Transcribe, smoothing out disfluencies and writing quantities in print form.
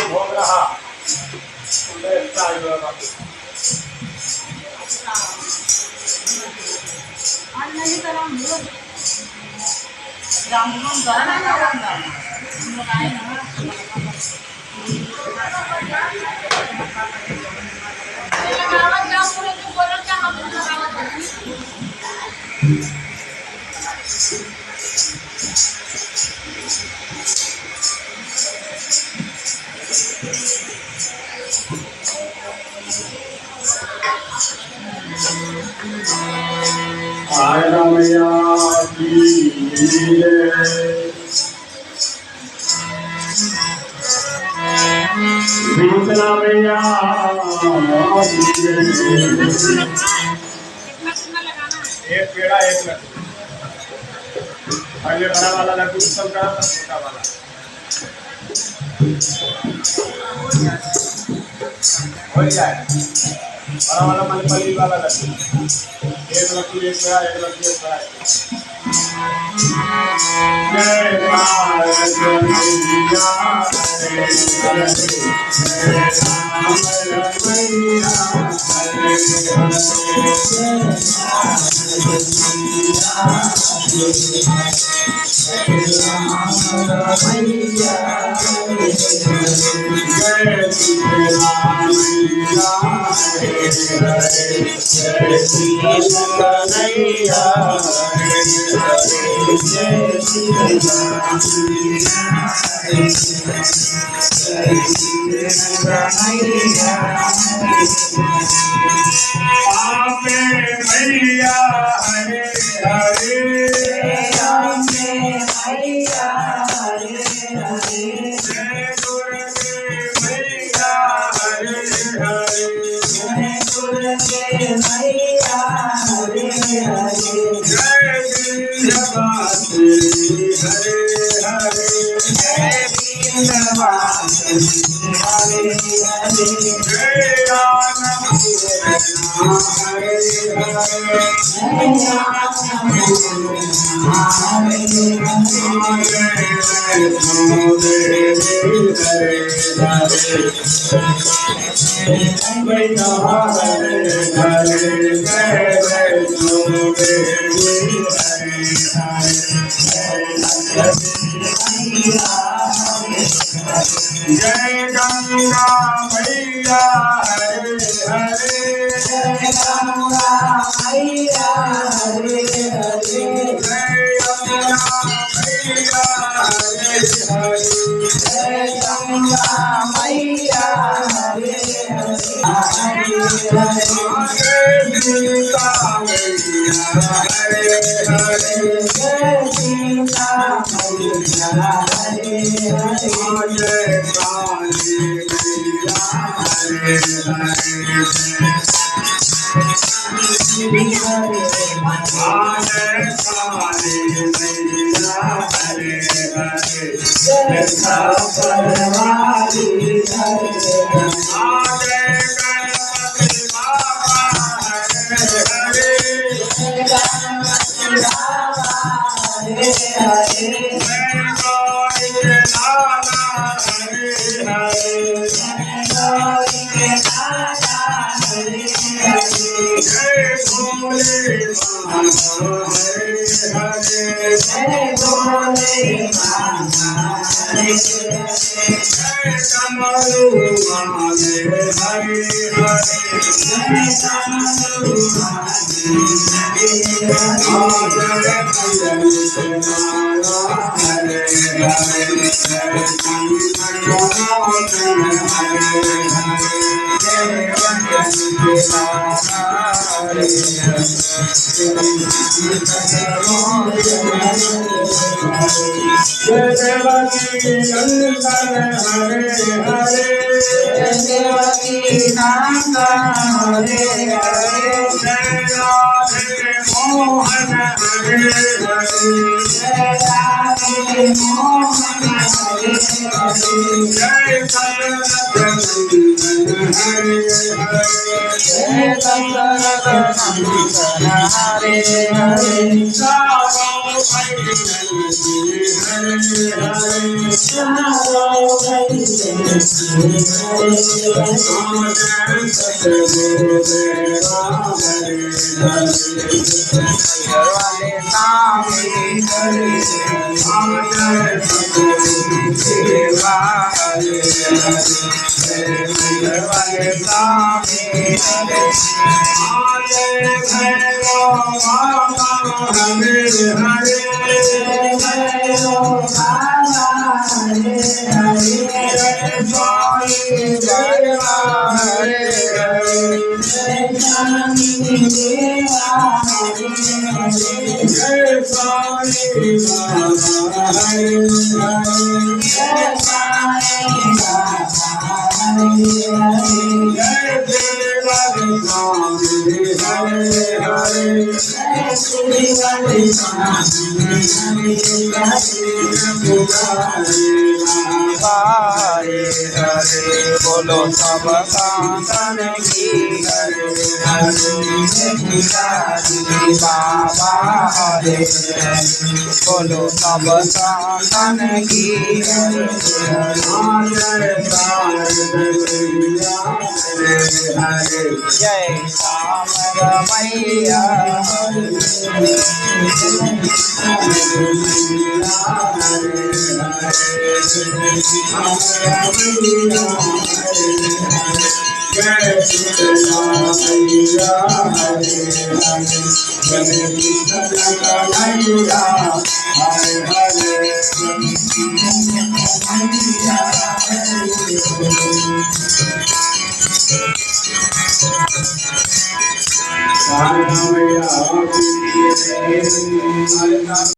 भोग रहा मैया मैया एक पेड़ा एक लड्डू पहले बड़ा वाला लड्डू सब करा था छोटा वाला हो जाए बड़ा वाला मूंगफली वाला लड्डू एक लड्डू एक पेड़ा एक लड्डू एक पेड़ा जय मैया हरे हरे जय गंगा मैया हरे हरे गंगा मैया हरे हरे जय गंगा मैया हरे हरे जय गंगा मैया हरे हरे सीता मैया हरे हरे जय सीता मैया हरे हरे काली मैया हरे हरे हरे मोहन हरे हरे जय दशरथ हरे हरे चारों हरे बोलो सब कांदन की हरे हरे बाबा हरे बोलो सब कांदन की हरे हरे जय श्याम रमैया